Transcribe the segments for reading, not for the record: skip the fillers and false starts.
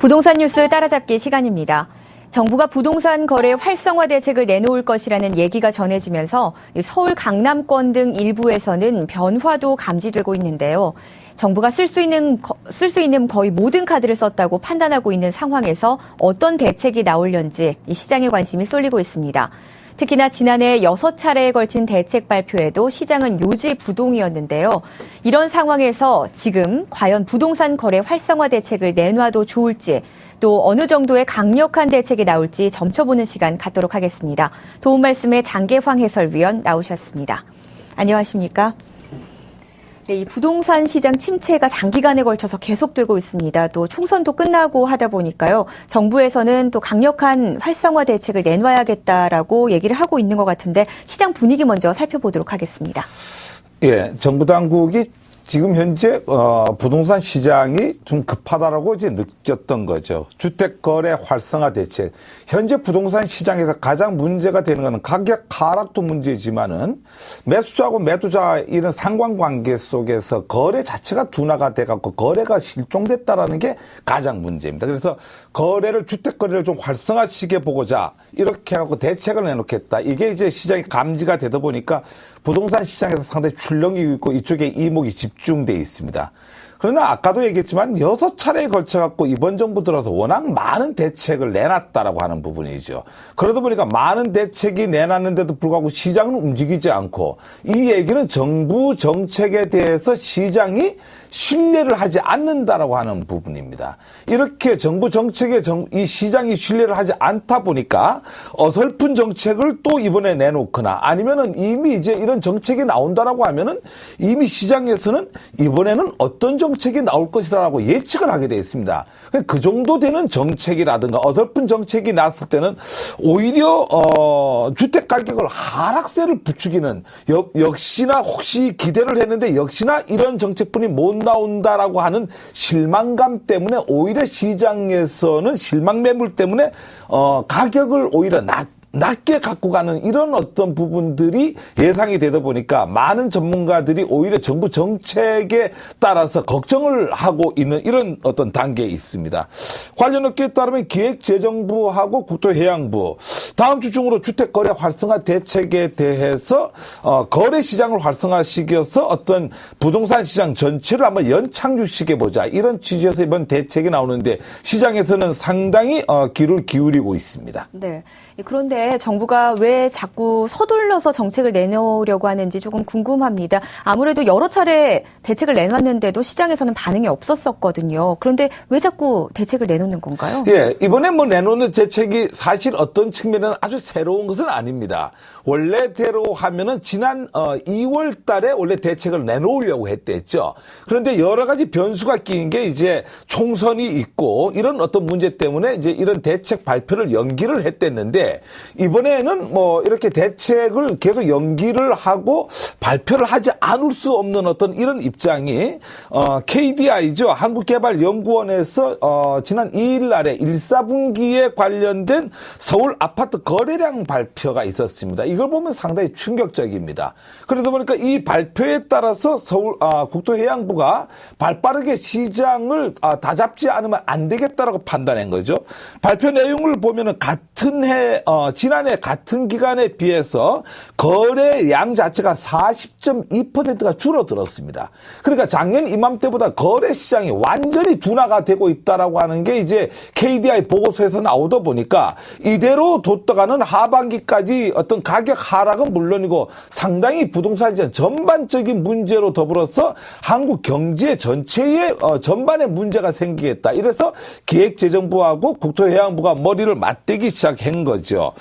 부동산 뉴스 따라잡기 시간입니다. 정부가 부동산 거래 활성화 대책을 내놓을 것이라는 얘기가 전해지면서 서울 강남권 등 일부에서는 변화도 감지되고 있는데요. 정부가 쓸 수 있는 거의 모든 카드를 썼다고 판단하고 있는 상황에서 어떤 대책이 나올는지 이 시장에 관심이 쏠리고 있습니다. 특히나 지난해 6차례에 걸친 대책 발표에도 시장은 요지부동이었는데요. 이런 상황에서 지금 과연 부동산 거래 활성화 대책을 내놔도 좋을지 또 어느 정도의 강력한 대책이 나올지 점쳐보는 시간 갖도록 하겠습니다. 도움 말씀에 장계황 해설위원 나오셨습니다. 안녕하십니까? 네, 이 부동산 시장 침체가 장기간에 걸쳐서 계속되고 있습니다. 또 총선도 끝나고 하다 보니까요. 정부에서는 또 강력한 활성화 대책을 내놔야겠다라고 얘기를 하고 있는 것 같은데 시장 분위기 먼저 살펴보도록 하겠습니다. 예, 정부 당국이 지금 현재 부동산 시장이 좀 급하다라고 이제 느꼈던 거죠. 주택 거래 활성화 대책. 현재 부동산 시장에서 가장 문제가 되는 것은 가격 하락도 문제지만은 매수자하고 매도자 이런 상관관계 속에서 거래 자체가 둔화가 돼갖고 거래가 실종됐다라는 게 가장 문제입니다. 그래서 주택 거래를 좀 활성화시켜 보고자 이렇게 하고 대책을 내놓겠다. 이게 이제 시장이 감지가 되다 보니까 부동산 시장에서 상당히 출렁이고 있고 이쪽에 이목이 집중돼 있습니다. 그러나 아까도 얘기했지만 6차례에 걸쳐갖고 이번 정부 들어서 워낙 많은 대책을 내놨다라고 하는 부분이죠. 그러다 보니까 많은 대책이 내놨는데도 불구하고 시장은 움직이지 않고 이 얘기는 정부 정책에 대해서 시장이 신뢰를 하지 않는다라고 하는 부분입니다. 이렇게 정부 정책에 이 시장이 신뢰를 하지 않다 보니까 어설픈 정책을 또 이번에 내놓거나 아니면은 이미 이제 이런 정책이 나온다라고 하면은 이미 시장에서는 이번에는 어떤 정책이 나올 것이라고 예측을 하게 되어 있습니다. 그 정도 되는 정책이라든가 어설픈 정책이 나왔을 때는 오히려 주택 가격을 하락세를 부추기는 역시나 혹시 기대를 했는데 역시나 이런 정책뿐이 못 나온다라고 하는 실망감 때문에 오히려 시장에서는 실망 매물 때문에 가격을 오히려 낮게 갖고 가는 이런 어떤 부분들이 예상이 되다 보니까 많은 전문가들이 오히려 정부 정책에 따라서 걱정을 하고 있는 이런 어떤 단계에 있습니다. 관련 업계에 따르면 기획재정부하고 국토해양부 다음 주 중으로 주택거래 활성화 대책에 대해서 거래 시장을 활성화시켜서 어떤 부동산 시장 전체를 한번 연착륙시켜보자 이런 취지에서 이번 대책이 나오는데 시장에서는 상당히 귀를 기울이고 있습니다. 네. 그런데 정부가 왜 자꾸 서둘러서 정책을 내놓으려고 하는지 조금 궁금합니다. 아무래도 여러 차례 대책을 내놨는데도 시장에서는 반응이 없었었거든요. 그런데 왜 자꾸 대책을 내놓는 건가요? 예, 이번에 내놓는 대책이 사실 어떤 측면에는 아주 새로운 것은 아닙니다. 원래대로 하면은 지난 2월 달에 원래 대책을 내놓으려고 했댔죠. 그런데 여러 가지 변수가 끼인 게 이제 총선이 있고 이런 어떤 문제 때문에 이제 이런 대책 발표를 연기를 했댔는데 이번에는 이렇게 대책을 계속 연기를 하고 발표를 하지 않을 수 없는 어떤 이런 입장이 KDI죠. 한국개발연구원에서 지난 2일 날에 1사분기에 관련된 서울 아파트 거래량 발표가 있었습니다. 이걸 보면 상당히 충격적입니다. 그러다 보니까 이 발표에 따라서 국토해양부가 발빠르게 시장을 다잡지 않으면 안 되겠다라고 판단한 거죠. 발표 내용을 보면은 같은 해 지난해 같은 기간에 비해서 거래량 자체가 40.2%가 줄어들었습니다. 그러니까 작년 이맘때보다 거래 시장이 완전히 둔화가 되고 있다라고 하는 게 이제 KDI 보고서에서 나오다 보니까 이대로 뒀다가는 하반기까지 어떤 가격 하락은 물론이고 상당히 부동산 시장 전반적인 문제로 더불어서 한국 경제 전체의 전반에 문제가 생기겠다. 이래서 기획재정부하고 국토해양부가 머리를 맞대기 시작한 거죠.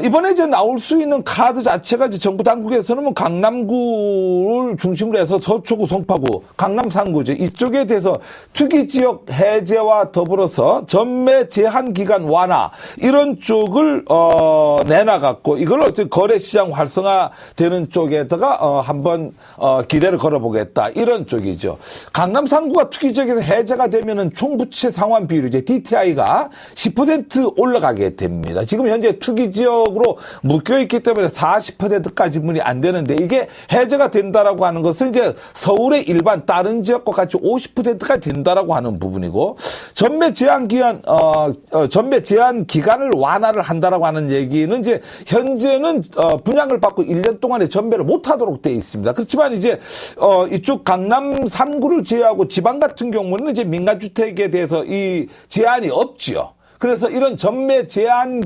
이번에 이제 나올 수 있는 카드 자체가 이제 정부 당국에서는 강남구를 중심으로 해서 서초구, 송파구, 강남 3구죠. 이쪽에 대해서 투기 지역 해제와 더불어서 전매 제한 기간 완화 이런 쪽을 내놔갖고 이걸 어쨌든 거래 시장 활성화되는 쪽에다가 한번 기대를 걸어보겠다 이런 쪽이죠. 강남 3구가 투기 지역에서 해제가 되면은 총 부채 상환 비율 이제 DTI가 10% 올라가게 됩니다. 지금 현재 투기 지역 지역으로 묶여 있기 때문에 40%까지 지분이 안 되는데 이게 해제가 된다라고 하는 것은 이제 서울의 일반 다른 지역과 같이 50%까지 된다라고 하는 부분이고 전매 제한 기간을 완화를 한다라고 하는 얘기는 이제 현재는 분양을 받고 1년 동안에 전매를 못 하도록 돼 있습니다. 그렇지만 이제 이쪽 강남 3구를 제외하고 지방 같은 경우는 이제 민간주택에 대해서 이 제한이 없지요. 그래서 이런 전매 제한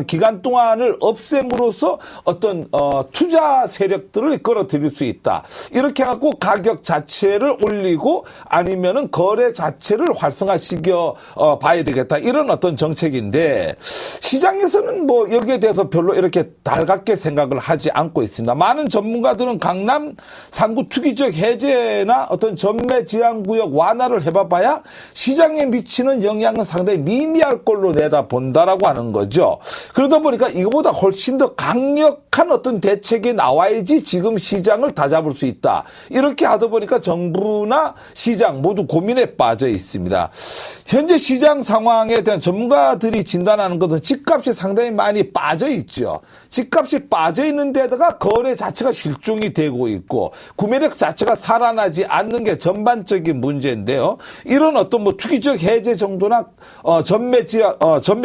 기간 동안을 없앰으로써 어떤 투자 세력들을 끌어들일 수 있다. 이렇게 해갖고 가격 자체를 올리고 아니면은 거래 자체를 활성화시켜 봐야 되겠다. 이런 어떤 정책인데 시장에서는 뭐 여기에 대해서 별로 이렇게 달갑게 생각을 하지 않고 있습니다. 많은 전문가들은 강남 3구 투기적 해제나 어떤 전매 제한 구역 완화를 해봐야 시장에 미치는 영향은 상당히 미미할 걸로 내다본다라고 하는 거죠. 그러다 보니까 이거보다 훨씬 더 강력한 어떤 대책이 나와야지 지금 시장을 다잡을 수 있다. 이렇게 하다 보니까 정부나 시장 모두 고민에 빠져 있습니다. 현재 시장 상황에 대한 전문가들이 진단하는 것은 집값이 상당히 많이 빠져 있죠. 집값이 빠져 있는 데다가 거래 자체가 실종이 되고 있고 구매력 자체가 살아나지 않는 게 전반적인 문제인데요. 이런 어떤 뭐 투기적 해제 정도나 전매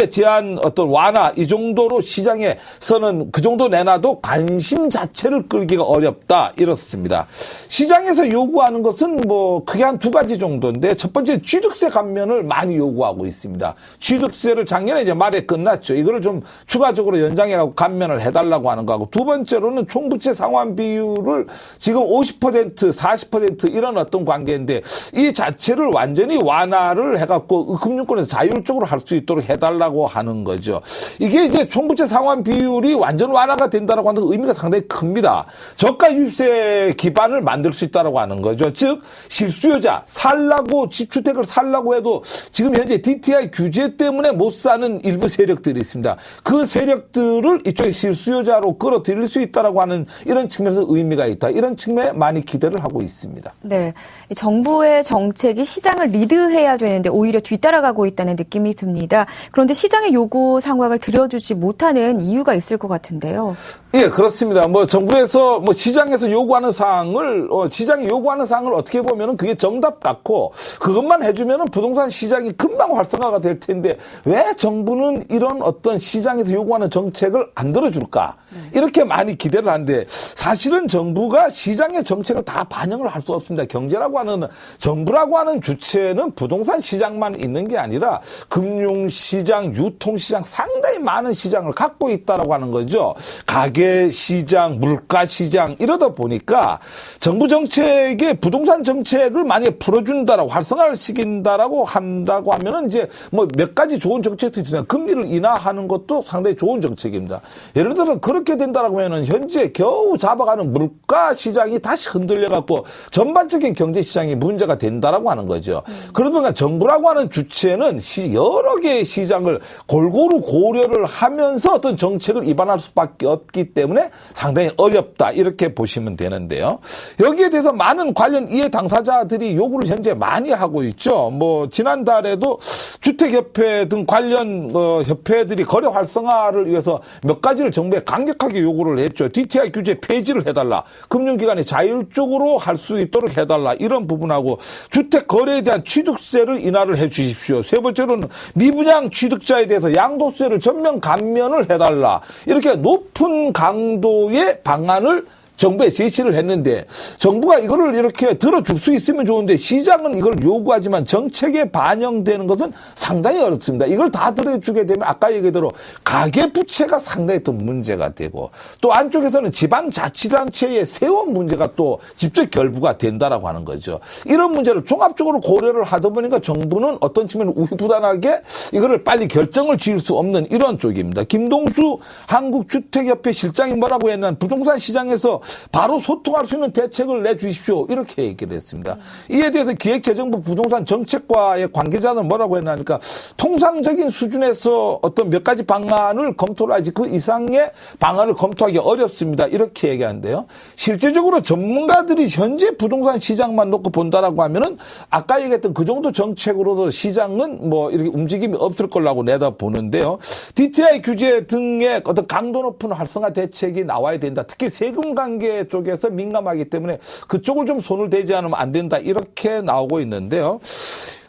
제한 어떤 완화 이 정도로 시장에서는 그 정도 내놔도 관심 자체를 끌기가 어렵다 이렇습니다. 시장에서 요구하는 것은 뭐 크게 한 두 가지 정도인데 첫 번째 취득세 감면을 많이 요구하고 있습니다. 취득세를 작년에 이제 말에 끝났죠. 이거를 좀 추가적으로 연장해가지고 감면을 해달라고 하는 거하고 두 번째로는 총부채 상환 비율을 지금 50% 40% 이런 어떤 관계인데 이 자체를 완전히 완화를 해갖고 금융권에서 자율적으로 할 수 있도록 해달라고 하는 거죠. 이게 이제 총부채 상환 비율이 완전 완화가 된다라고 하는 의미가 상당히 큽니다. 저가 유입세 기반을 만들 수 있다라고 하는 거죠. 즉 실수요자 살라고 집주택을 살라고 해도 지금 현재 DTI 규제 때문에 못 사는 일부 세력들이 있습니다. 그 세력들을 이쪽에 실수요자로 끌어들일 수 있다라고 하는 이런 측면에서 의미가 있다. 이런 측면에 많이 기대를 하고 있습니다. 네, 정부의 정책이 시장을 리드해야 되는데 오히려 뒤따라가고 있다는 느낌이 듭니다. 그런데 시장의 요구 상황을 들여주지 못하는 이유가 있을 것 같은데요. 예, 그렇습니다. 뭐 정부에서 뭐 시장에서 요구하는 사항을 시장이 요구하는 사항을 어떻게 보면은 그게 정답 같고 그것만 해주면은 부동산 시장이 금방 활성화가 될 텐데 왜 정부는 이런 어떤 시장에서 요구하는 정책을 안 들어줄까? 이렇게 많이 기대를 하는데 사실은 정부가 시장의 정책을 다 반영을 할 수 없습니다. 경제라고 하는 정부라고 하는 주체는 부동산 시장만 있는 게 아니라 금융시장, 유통시장 상당히 많은 시장을 갖고 있다라고 하는 거죠. 가계시장, 물가시장 이러다 보니까 정부 정책에 부동산 정책을 만약에 풀어준다라고 활성화를 시킨다라고 한다고 하면은 이제 뭐 몇 가지 좋은 정책도 있습니다. 금리를 인하하는 것도 상당히 좋은 정책입니다. 예를 들어 그렇게 된다라고 하면은 현재 겨우 잡아가는 물가 시장이 다시 흔들려갖고 전반적인 경제 시장이 문제가 된다라고 하는 거죠. 그러니까 정부라고 하는 주체는 여러 개의 시장을 골고루 고려를 하면서 어떤 정책을 입안할 수밖에 없기 때문에 상당히 어렵다 이렇게 보시면 되는데요. 여기에 대해서 많은 관련 이해 당사자들이 요구를 현재 많이 하고 있죠. 뭐 지난달에도 주택협회 등 관련 협회들이 거래 활성화를 위해서 몇 가지를 정부에 강력하게 요구를 했죠. DTI 규제 폐지를 해달라. 금융기관이 자율적으로 할 수 있도록 해달라. 이런 부분하고 주택 거래에 대한 취득세를 인하를 해 주십시오. 세 번째로는 미분양 취득자에 대해서 양도세를 전면 감면을 해달라. 이렇게 높은 강도의 방안을 정부에 제시를 했는데 정부가 이거를 이렇게 들어줄 수 있으면 좋은데 시장은 이걸 요구하지만 정책에 반영되는 것은 상당히 어렵습니다. 이걸 다 들어주게 되면 아까 얘기대로 가계부채가 상당히 또 문제가 되고 또 안쪽에서는 지방자치단체의 세원 문제가 또 직접 결부가 된다라고 하는 거죠. 이런 문제를 종합적으로 고려를 하다 보니까 정부는 어떤 측면은 우유부단하게 이거를 빨리 결정을 지을 수 없는 이런 쪽입니다. 김동수 한국주택협회 실장이 뭐라고 했냐면 부동산 시장에서 바로 소통할 수 있는 대책을 내주십시오. 이렇게 얘기를 했습니다. 이에 대해서 기획재정부 부동산 정책과의 관계자는 뭐라고 했나니까 통상적인 수준에서 어떤 몇 가지 방안을 검토를 하지 그 이상의 방안을 검토하기 어렵습니다. 이렇게 얘기하는데요. 실제적으로 전문가들이 현재 부동산 시장만 놓고 본다라고 하면은 아까 얘기했던 그 정도 정책으로도 시장은 뭐 이렇게 움직임이 없을 거라고 내다보는데요. DTI 규제 등의 어떤 강도 높은 활성화 대책이 나와야 된다. 특히 세금 관계 쪽에서 민감하기 때문에 그쪽을 좀 손을 대지 않으면 안 된다. 이렇게 나오고 있는데요.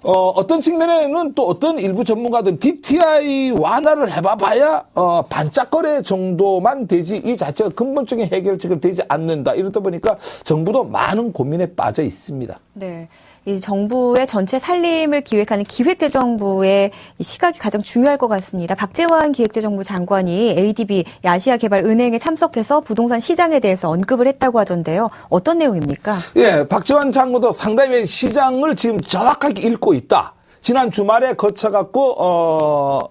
어떤 측면에는 또 어떤 일부 전문가들은 DTI 완화를 해봐야 반짝거래 정도만 되지 이 자체가 근본적인 해결책을 되지 않는다. 이러다 보니까 정부도 많은 고민에 빠져 있습니다. 네. 이 정부의 전체 살림을 기획하는 기획재정부의 이 시각이 가장 중요할 것 같습니다. 박재환 기획재정부 장관이 ADB 아시아개발은행에 참석해서 부동산 시장에 대해서 언급을 했다고 하던데요. 어떤 내용입니까? 예, 박재환 장관도 상당히 시장을 지금 정확하게 읽고 있다. 지난 주말에 거쳐갖고,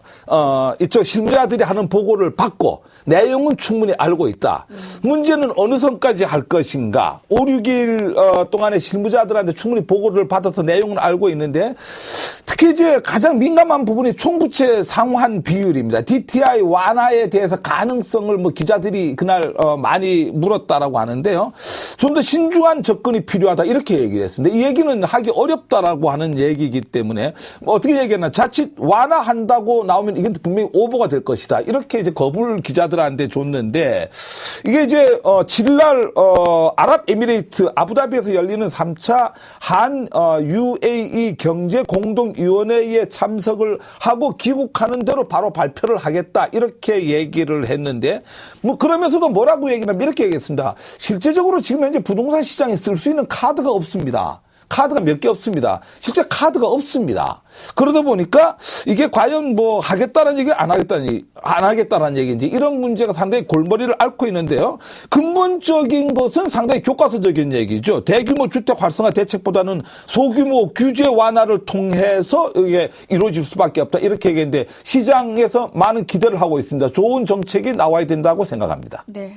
이쪽 실무자들이 하는 보고를 받고, 내용은 충분히 알고 있다. 문제는 어느 선까지 할 것인가. 5, 6일 동안에 실무자들한테 충분히 보고를 받아서 내용은 알고 있는데, 특히 이제 가장 민감한 부분이 총부채 상환 비율입니다. DTI 완화에 대해서 가능성을 뭐 기자들이 그날 많이 물었다라고 하는데요. 좀 더 신중한 접근이 필요하다. 이렇게 얘기를 했습니다. 이 얘기는 하기 어렵다라고 하는 얘기이기 때문에 뭐 어떻게 얘기했나. 자칫 완화한다고 나오면 이건 분명히 오버가 될 것이다. 이렇게 이제 겁을 기자들한테 줬는데 이게 이제 7일날 아랍에미레이트 아부다비에서 열리는 3차 한 UAE 경제공동위원회에 참석을 하고 귀국하는 대로 바로 발표를 하겠다. 이렇게 얘기를 했는데 뭐 그러면서도 뭐라고 얘기하냐면 이렇게 얘기했습니다. 실제적으로 지금 현재 부동산 시장에 쓸 수 있는 카드가 없습니다. 카드가 몇 개 없습니다. 실제 카드가 없습니다. 그러다 보니까 이게 과연 뭐 하겠다는 얘기 안 하겠다는 얘기인지 이런 문제가 상당히 골머리를 앓고 있는데요. 근본적인 것은 상당히 교과서적인 얘기죠. 대규모 주택 활성화 대책보다는 소규모 규제 완화를 통해서 이게 이루어질 수밖에 없다. 이렇게 얘기했는데 시장에서 많은 기대를 하고 있습니다. 좋은 정책이 나와야 된다고 생각합니다. 네.